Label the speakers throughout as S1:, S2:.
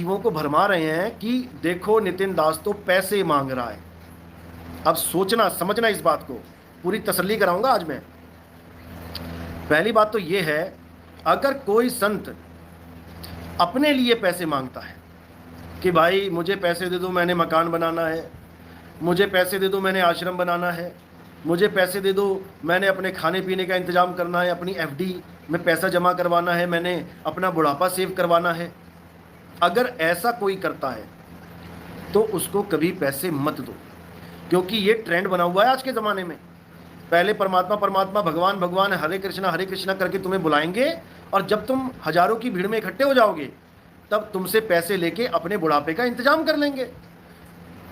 S1: जीवों को भरमा रहे हैं कि देखो नितिन दास तो पैसे मांग रहा है। अब सोचना समझना इस बात को, पूरी तसल्ली कराऊंगा आज मैं। पहली बात तो यह है, अगर कोई संत अपने लिए पैसे मांगता है कि भाई मुझे पैसे दे दो, मैंने मकान बनाना है, मुझे पैसे दे दो, मैंने आश्रम बनाना है, मुझे पैसे दे दो, मैंने अपने खाने पीने का इंतजाम करना है, अपनी एफडी में पैसा जमा करवाना है, मैंने अपना बुढ़ापा सेव करवाना है, अगर ऐसा कोई करता है तो उसको कभी पैसे मत दो, क्योंकि ये ट्रेंड बना हुआ है आज के ज़माने में। पहले परमात्मा परमात्मा, भगवान भगवान, हरे कृष्णा करके तुम्हें बुलाएंगे, और जब तुम हजारों की भीड़ में इकट्ठे हो जाओगे तब तुमसे पैसे लेके अपने बुढ़ापे का इंतजाम कर लेंगे।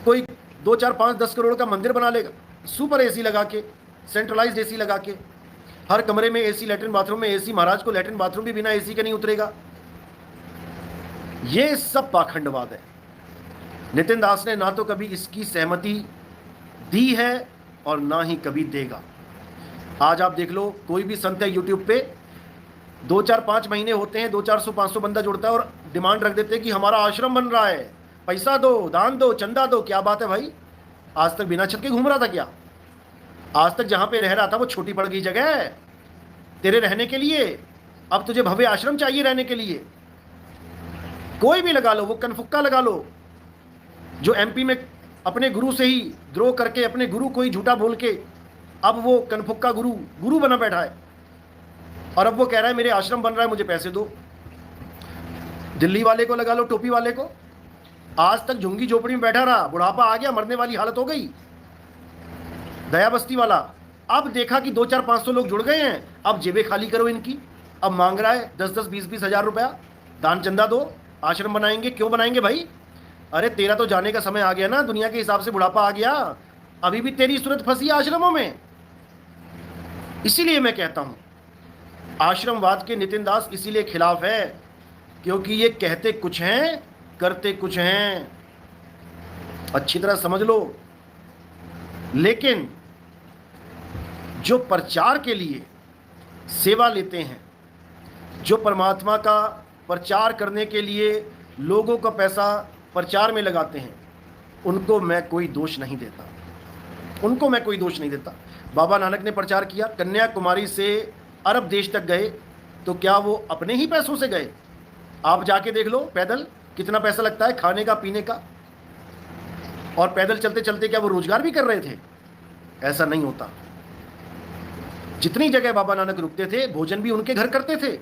S1: कोई 2 4 5 10 करोड़ का मंदिर बना लेगा, सुपर एसी लगा के, सेंट्रलाइज्ड एसी लगा के, हर कमरे में एसी, लेटरिन बाथरूम में एसी, महाराज को लेटरिन बाथरूम भी बिना एसी के नहीं उतरेगा। ये सब पाखंडवाद है। नितिन दास ने ना तो कभी इसकी सहमति दी है और ना ही कभी देगा। आज आप देख लो, कोई भी संत है यूट्यूब पे, 2 4 5 महीने होते हैं, 200 400 500 बंदा जुड़ता है और डिमांड रख देते हैं कि हमारा आश्रम बन रहा है, पैसा दो, दान दो, चंदा दो। क्या बात है भाई, आज तक बिना छत के घूम रहा था क्या? आज तक जहां पे रह रहा था वो छोटी पड़ गई जगह है तेरे रहने के लिए, अब तुझे भव्य आश्रम चाहिए रहने के लिए। कोई भी लगा लो, वो कनफुक्का लगा लो जो एमपी में अपने गुरु से ही द्रोह करके, अपने गुरु को ही झूठा बोल के अब वो कनफुक्का गुरु बना बैठा है, और अब वो कह रहा है मेरे आश्रम बन रहा है, मुझे पैसे दो। दिल्ली वाले को लगा लो, टोपी वाले को, आज तक झुंगी झोपड़ी में बैठा रहा, बुढ़ापा आ गया, मरने वाली हालत हो गई। दया बस्ती वाला, अब देखा कि 2 4 500 लोग जुड़ गए हैं, अब जेबें खाली करो इनकी। अब मांग रहा है 10 10 20 हजार रुपया, दान चंदा दो, आश्रम बनाएंगे। क्यों बनाएंगे भाई? अरे तेरा तो जाने का समय आ गया ना, दुनिया के हिसाब से बुढ़ापा आ गया, अभी भी तेरी सूरत फंसी आश्रमों में। इसीलिए मैं कहता हूं, आश्रमवाद के नितिन दास इसीलिए खिलाफ है, क्योंकि ये कहते कुछ हैं, करते कुछ हैं। अच्छी तरह समझ लो। लेकिन जो प्रचार के लिए सेवा लेते हैं, जो परमात्मा का प्रचार करने के लिए लोगों का पैसा प्रचार में लगाते हैं, उनको मैं कोई दोष नहीं देता, उनको मैं कोई दोष नहीं देता। बाबा नानक ने प्रचार किया, कन्याकुमारी से अरब देश तक गए, तो क्या वो अपने ही पैसों से गए? आप जाके देख लो पैदल कितना पैसा लगता है खाने का, पीने का, और पैदल चलते चलते क्या वो रोजगार भी कर रहे थे? ऐसा नहीं होता। जितनी जगह बाबा नानक रुकते थे, भोजन भी उनके घर करते थे,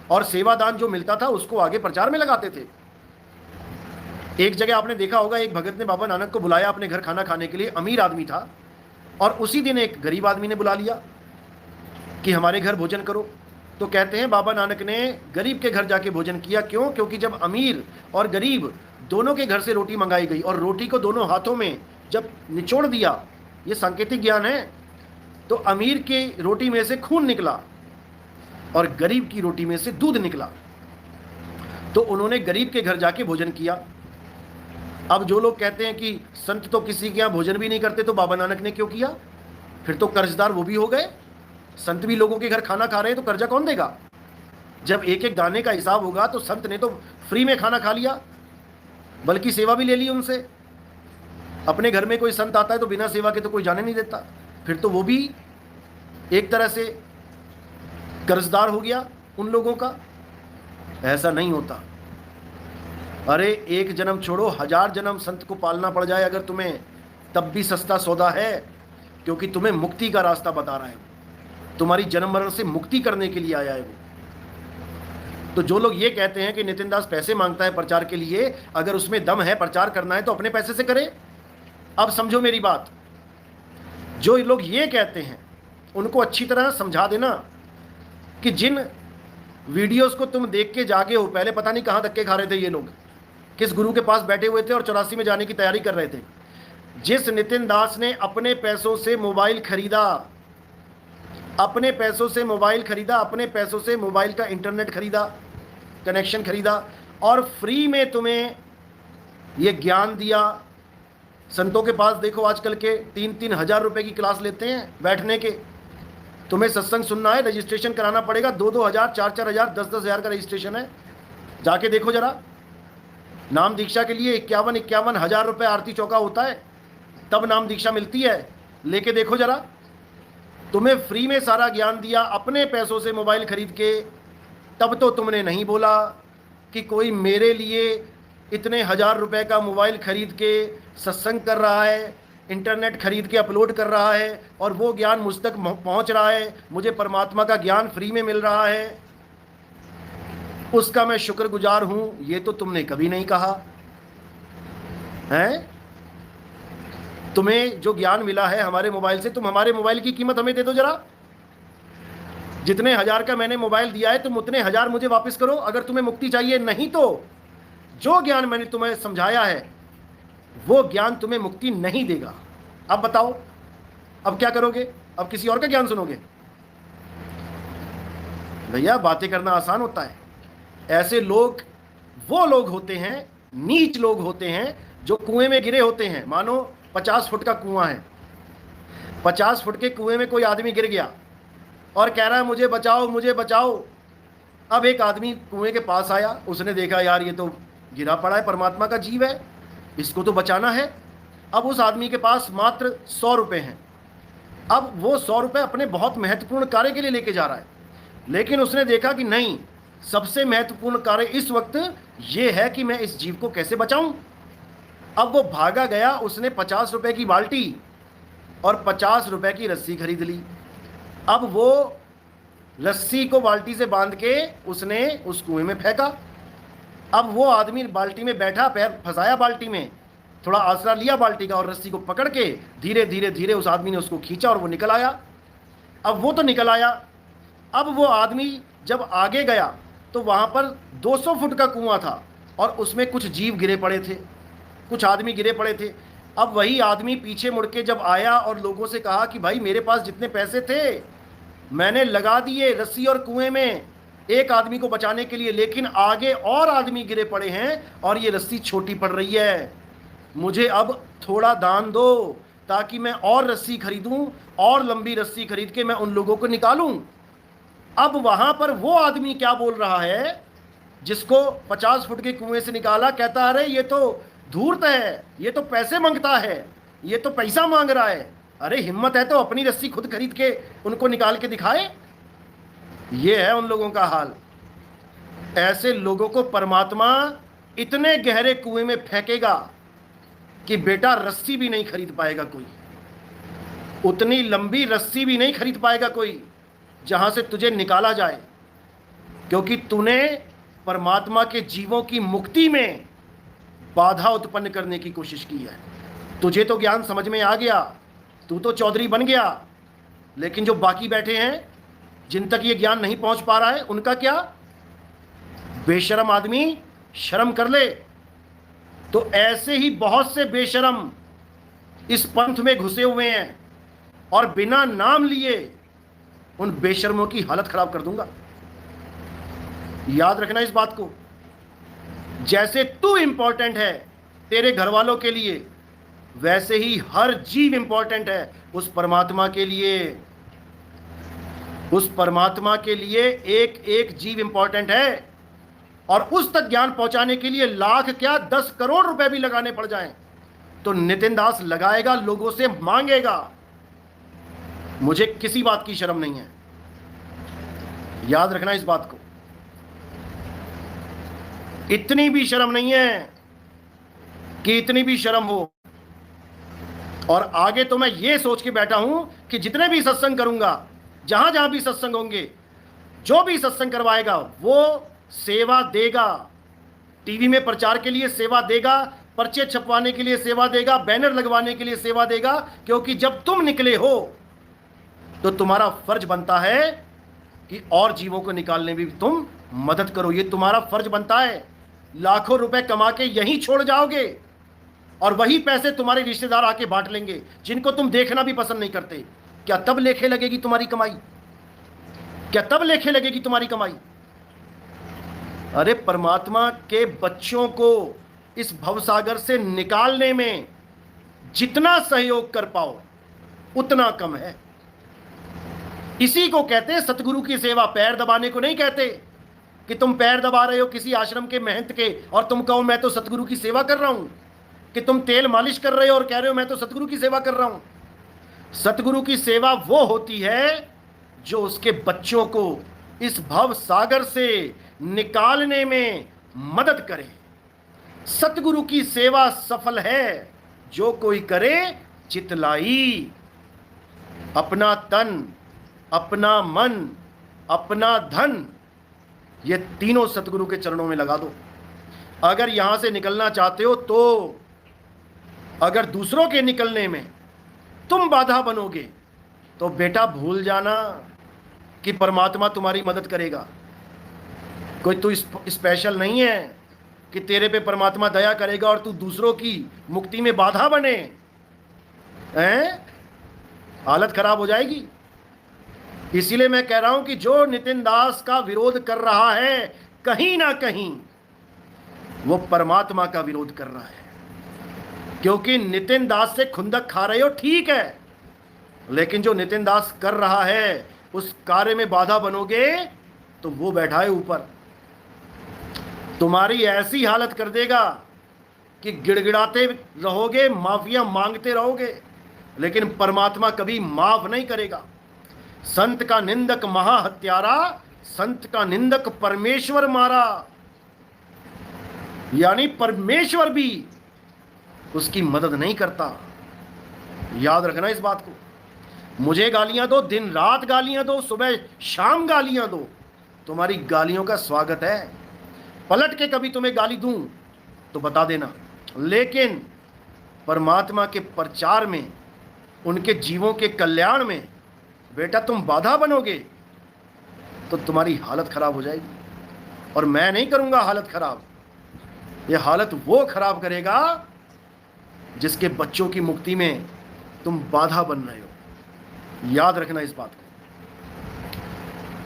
S1: और सेवादान जो मिलता था उसको आगे प्रचार में लगाते थे। एक जगह आपने देखा होगा, एक भगत ने बाबा नानक को बुलाया अपने घर खाना खाने के लिए, अमीर आदमी था, और उसी दिन एक गरीब आदमी ने बुला लिया कि हमारे घर भोजन करो। तो कहते हैं बाबा नानक ने गरीब के घर जाके भोजन किया। क्यों? क्योंकि जब अमीर और गरीब दोनों के घर से रोटी मंगाई गई और रोटी को दोनों हाथों में जब निचोड़ दिया, ये सांकेतिक ज्ञान है, तो अमीर की रोटी में से खून निकला और गरीब की रोटी में से दूध निकला। तो उन्होंने गरीब के घर जाके भोजन किया। अब जो लोग कहते हैं कि संत तो किसी के यहाँ भोजन भी नहीं करते, तो बाबा नानक ने क्यों किया? फिर तो कर्जदार वो भी हो गए। संत भी लोगों के घर खाना खा रहे हैं तो कर्जा कौन देगा? जब एक एक दाने का हिसाब होगा तो संत ने तो फ्री में खाना खा लिया, बल्कि सेवा भी ले ली उनसे। अपने घर में कोई संत आता है तो बिना सेवा के तो कोई जाने नहीं देता, फिर तो वो भी एक तरह से कर्जदार हो गया उन लोगों का। ऐसा नहीं होता। अरे एक जन्म छोड़ो, 1000 जन्म संत को पालना पड़ जाए अगर तुम्हें, तब भी सस्ता सौदा है, क्योंकि तुम्हें मुक्ति का रास्ता बता रहा है, तुम्हारी जन्म मरण से मुक्ति करने के लिए आया है वो। तो जो लोग ये कहते हैं कि नितिन दास पैसे मांगता है प्रचार के लिए, अगर उसमें दम है, प्रचार करना है तो अपने पैसे से करे। अब समझो मेरी बात, जो लोग ये कहते हैं उनको अच्छी तरह समझा देना कि जिन वीडियोस को तुम देख के जागे हो, पहले पता नहीं कहां धक्के खा रहे थे ये लोग, किस गुरु के पास बैठे हुए थे और 84 में जाने की तैयारी कर रहे थे। जिस नितिन दास ने अपने पैसों से मोबाइल खरीदा, अपने पैसों से मोबाइल खरीदा, अपने पैसों से मोबाइल का इंटरनेट खरीदा, कनेक्शन खरीदा, और फ्री में तुम्हें ये ज्ञान दिया। संतों के पास देखो आजकल के 3-3 हज़ार रुपए की क्लास लेते हैं बैठने के। तुम्हें सत्संग सुनना है, रजिस्ट्रेशन कराना पड़ेगा, 2-2 हज़ार, 4-4 हज़ार, 10-10 हज़ार का रजिस्ट्रेशन है, जाके देखो जरा। नाम दीक्षा के लिए 51 हजार रुपये आरती चौका होता है, तब नाम दीक्षा मिलती है। लेके देखो जरा, तुम्हें फ्री में सारा ज्ञान दिया अपने पैसों से मोबाइल खरीद के, तब तो तुमने नहीं बोला कि कोई मेरे लिए इतने हजार रुपए का मोबाइल खरीद के सत्संग कर रहा है, इंटरनेट खरीद के अपलोड कर रहा है और वो ज्ञान मुझ तक पहुंच रहा है, मुझे परमात्मा का ज्ञान फ्री में मिल रहा है, उसका मैं शुक्रगुजार हूं। ये तो तुमने कभी नहीं कहा है। तुम्हें जो ज्ञान मिला है हमारे मोबाइल से, तुम हमारे मोबाइल की कीमत हमें दे दो जरा। जितने हजार का मैंने मोबाइल दिया है तुम उतने हजार मुझे वापस करो, अगर तुम्हें मुक्ति चाहिए। नहीं तो जो ज्ञान मैंने तुम्हें समझाया है वो ज्ञान तुम्हें मुक्ति नहीं देगा। अब बताओ, अब क्या करोगे? अब किसी और का ज्ञान सुनोगे? भैया बातें करना आसान होता है। ऐसे लोग वो लोग होते हैं, नीच लोग होते हैं जो कुएं में गिरे होते हैं। मानो 50 फुट का कुआं है, 50 फुट के कुएं में कोई आदमी गिर गया और कह रहा है मुझे बचाओ मुझे बचाओ। अब एक आदमी कुएं के पास आया, उसने देखा यार ये तो गिरा पड़ा है, परमात्मा का जीव है, इसको तो बचाना है। अब उस आदमी के पास मात्र 100 रुपये हैं। अब वो 100 रुपये अपने बहुत महत्वपूर्ण कार्य के लिए लेके जा रहा है, लेकिन उसने देखा कि नहीं, सबसे महत्वपूर्ण कार्य इस वक्त ये है कि मैं इस जीव को कैसे बचाऊं। अब वो भागा गया, उसने 50 रुपए की बाल्टी और 50 रुपए की रस्सी खरीद ली। अब वो रस्सी को बाल्टी से बांध के उसने उस कुएं में फेंका। अब वो आदमी बाल्टी में बैठा, पैर फंसाया बाल्टी में, थोड़ा आसरा लिया बाल्टी का और रस्सी को पकड़ के धीरे धीरे धीरे उस आदमी ने उसको खींचा और वो निकल आया। अब वो तो निकल आया। अब वो आदमी जब आगे गया तो वहाँ पर 200 फुट का कुआं था और उसमें कुछ जीव गिरे पड़े थे, कुछ आदमी गिरे पड़े थे। अब वही आदमी पीछे मुड़ के जब आया और लोगों से कहा कि भाई मेरे पास जितने पैसे थे मैंने लगा दिए रस्सी और कुएं में एक आदमी को बचाने के लिए, लेकिन आगे और आदमी गिरे पड़े हैं और ये रस्सी छोटी पड़ रही है, मुझे अब थोड़ा दान दो ताकि मैं और रस्सी खरीदूं और लंबी रस्सी खरीद के मैं उन लोगों को निकालूं। अब वहां पर वो आदमी क्या बोल रहा है जिसको 50 फुट के कुएं से निकाला, कहता अरे ये तो धूर्त है, ये तो पैसे मांगता है, ये तो पैसा मांग रहा है। अरे हिम्मत है तो अपनी रस्सी खुद खरीद के उनको निकाल के दिखाए। ये है उन लोगों का हाल। ऐसे लोगों को परमात्मा इतने गहरे कुएं में फेंकेगा कि बेटा रस्सी भी नहीं खरीद पाएगा कोई, उतनी लंबी रस्सी भी नहीं खरीद पाएगा कोई जहां से तुझे निकाला जाए, क्योंकि तूने परमात्मा के जीवों की मुक्ति में बाधा उत्पन्न करने की कोशिश की है। तुझे तो ज्ञान समझ में आ गया, तू तो चौधरी बन गया, लेकिन जो बाकी बैठे हैं जिन तक ये ज्ञान नहीं पहुंच पा रहा है उनका क्या? बेशरम आदमी शर्म कर ले। तो ऐसे ही बहुत से बेशरम इस पंथ में घुसे हुए हैं और बिना नाम लिए उन बेशर्मों की हालत खराब कर दूंगा। याद रखना इस बात को। जैसे तू इंपॉर्टेंट है तेरे घर वालों के लिए, वैसे ही हर जीव इंपॉर्टेंट है उस परमात्मा के लिए। उस परमात्मा के लिए एक एक जीव इंपॉर्टेंट है, और उस तक ज्ञान पहुंचाने के लिए लाख क्या 10 करोड़ रुपए भी लगाने पड़ जाएं तो नितिन दास लगाएगा, लोगों से मांगेगा। मुझे किसी बात की शर्म नहीं है, याद रखना इस बात को। इतनी भी शर्म नहीं है कि इतनी भी शर्म हो। और आगे तो मैं ये सोच के बैठा हूं कि जितने भी सत्संग करूंगा, जहां जहां भी सत्संग होंगे, जो भी सत्संग करवाएगा वो सेवा देगा, टीवी में प्रचार के लिए सेवा देगा, पर्चे छपवाने के लिए सेवा देगा, बैनर लगवाने के लिए सेवा देगा, क्योंकि जब तुम निकले हो तो तुम्हारा फर्ज बनता है कि और जीवों को निकालने में भी तुम मदद करो। ये तुम्हारा फर्ज बनता है। लाखों रुपए कमा के यहीं छोड़ जाओगे और वही पैसे तुम्हारे रिश्तेदार आके बांट लेंगे जिनको तुम देखना भी पसंद नहीं करते। क्या तब लेखे लगेगी तुम्हारी कमाई? क्या तब लेखे लगेगी तुम्हारी कमाई? अरे परमात्मा के बच्चों को इस भवसागर से निकालने में जितना सहयोग कर पाओ उतना कम है। इसी को कहते हैं सतगुरु की सेवा। पैर दबाने को नहीं कहते। कि तुम पैर दबा रहे हो किसी आश्रम के महंत के और तुम कहो मैं तो सतगुरु की सेवा कर रहा हूं, कि तुम तेल मालिश कर रहे हो और कह रहे हो मैं तो सतगुरु की सेवा कर रहा हूं। सतगुरु की सेवा वो होती है जो उसके बच्चों को इस भव सागर से निकालने में मदद करे। सतगुरु की सेवा सफल है जो कोई करे चितलाई। अपना तन, अपना मन, अपना धन, ये तीनों सतगुरु के चरणों में लगा दो। अगर यहां से निकलना चाहते हो तो, अगर दूसरों के निकलने में तुम बाधा बनोगे तो बेटा भूल जाना कि परमात्मा तुम्हारी मदद करेगा। कोई तू स्पेशल नहीं है कि तेरे पे परमात्मा दया करेगा और तू दूसरों की मुक्ति में बाधा बने, हैं? हालत खराब हो जाएगी। इसीलिए मैं कह रहा हूं कि जो नितिन दास का विरोध कर रहा है कहीं ना कहीं वो परमात्मा का विरोध कर रहा है, क्योंकि नितिन दास से खुंदक खा रहे हो ठीक है, लेकिन जो नितिन दास कर रहा है उस कार्य में बाधा बनोगे तो वो बैठा है ऊपर, तुम्हारी ऐसी हालत कर देगा कि गिड़गिड़ाते रहोगे, माफिया मांगते रहोगे, लेकिन परमात्मा कभी माफ नहीं करेगा। संत का निंदक महाहत्यारा, संत का निंदक परमेश्वर मारा, यानी परमेश्वर भी उसकी मदद नहीं करता। याद रखना इस बात को। मुझे गालियां दो, दिन रात गालियां दो, सुबह शाम गालियां दो, तुम्हारी गालियों का स्वागत है। पलट के कभी तुम्हें गाली दूं तो बता देना, लेकिन परमात्मा के प्रचार में, उनके जीवों के कल्याण में बेटा तुम बाधा बनोगे तो तुम्हारी हालत खराब हो जाएगी। और मैं नहीं करूंगा हालत खराब, ये हालत वो खराब करेगा जिसके बच्चों की मुक्ति में तुम बाधा बन रहे हो। याद रखना इस बात को।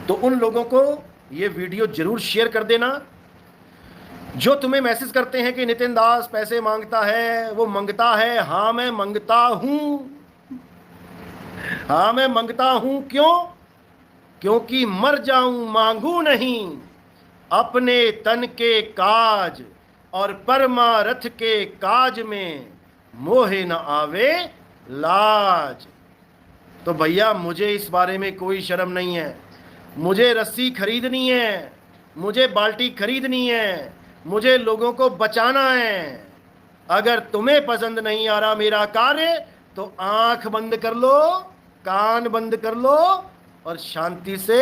S1: तो उन लोगों को ये वीडियो जरूर शेयर कर देना जो तुम्हें मैसेज करते हैं कि नितिन दास पैसे मांगता है, वो मंगता है। हाँ मैं मंगता हूं, हाँ मैं मंगता हूं। क्यों? क्योंकि मर जाऊं मांगू नहीं, अपने तन के काज और परमारथ के काज में मोहे न आवे लाज। तो भैया मुझे इस बारे में कोई शर्म नहीं है। मुझे रस्सी खरीदनी है, मुझे बाल्टी खरीदनी है, मुझे लोगों को बचाना है। अगर तुम्हें पसंद नहीं आ रहा मेरा कार्य तो आंख बंद कर लो, कान बंद कर लो और शांति से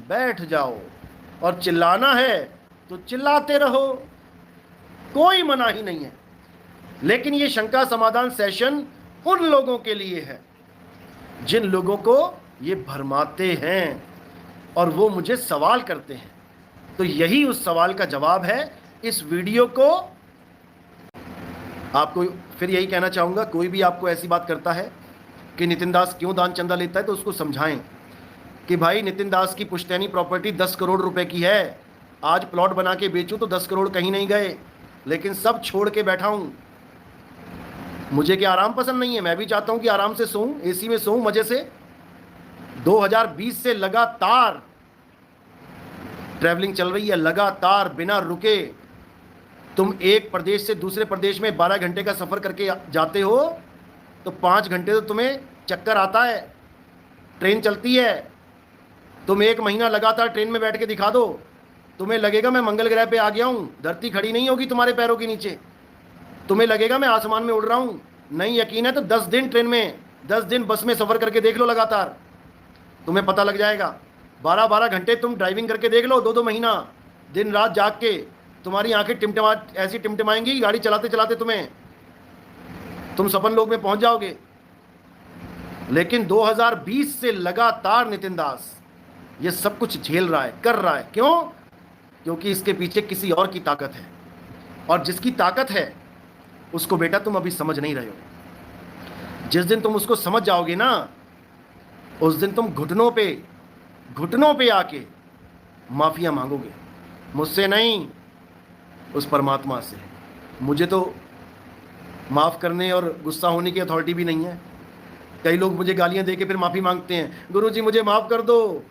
S1: बैठ जाओ। और चिल्लाना है तो चिल्लाते रहो, कोई मना ही नहीं है। लेकिन ये शंका समाधान सेशन उन लोगों के लिए है जिन लोगों को ये भरमाते हैं और वो मुझे सवाल करते हैं। तो यही उस सवाल का जवाब है। इस वीडियो को आपको फिर यही कहना चाहूँगा, कोई भी आपको ऐसी बात करता है कि नितिन दास क्यों दान चंदा लेता है, तो उसको समझाएं कि भाई नितिन दास की पुश्तैनी प्रॉपर्टी 10 करोड़ रुपए की है। आज प्लॉट बना के बेचूं तो 10 करोड़ कहीं नहीं गए, लेकिन सब छोड़ के बैठा हूं। मुझे क्या आराम पसंद नहीं है? मैं भी चाहता हूं कि आराम से सोऊं, एसी में सोऊं मजे से। 2020 से लगातार ट्रैवलिंग चल रही है, लगातार बिना रुके। तुम एक प्रदेश से दूसरे प्रदेश में 12 घंटे का सफ़र करके जाते हो तो 5 घंटे तो तुम्हें चक्कर आता है। ट्रेन चलती है, तुम 1 महीना लगातार ट्रेन में बैठ के दिखा दो, तुम्हें लगेगा मैं मंगल ग्रह पे आ गया हूँ। धरती खड़ी नहीं होगी तुम्हारे पैरों के नीचे, तुम्हें लगेगा मैं आसमान में उड़ रहा हूँ। नहीं यकीन है तो 10 दिन ट्रेन में, 10 दिन बस में सफ़र करके देख लो लगातार, तुम्हें पता लग जाएगा। 12-12 घंटे तुम ड्राइविंग करके देख लो, 2-2 महीना दिन रात जाग के, तुम्हारी आंखें ऐसी टिमटिमाएंगी गाड़ी चलाते चलाते, तुम सपन लोक में पहुंच जाओगे। लेकिन 2020 से लगातार नितिन दास ये सब कुछ झेल रहा है, कर रहा है। क्यों? क्योंकि इसके पीछे किसी और की ताकत है, और जिसकी ताकत है उसको बेटा तुम अभी समझ नहीं रहे हो। जिस दिन तुम उसको समझ जाओगे ना, उस दिन तुम घुटनों पे आके माफिया मांगोगे। मुझसे नहीं, उस परमात्मा से। मुझे तो माफ़ करने और गुस्सा होने की अथॉरिटी भी नहीं है। कई लोग मुझे गालियां दे के फिर माफ़ी मांगते हैं, गुरुजी मुझे माफ़ कर दो।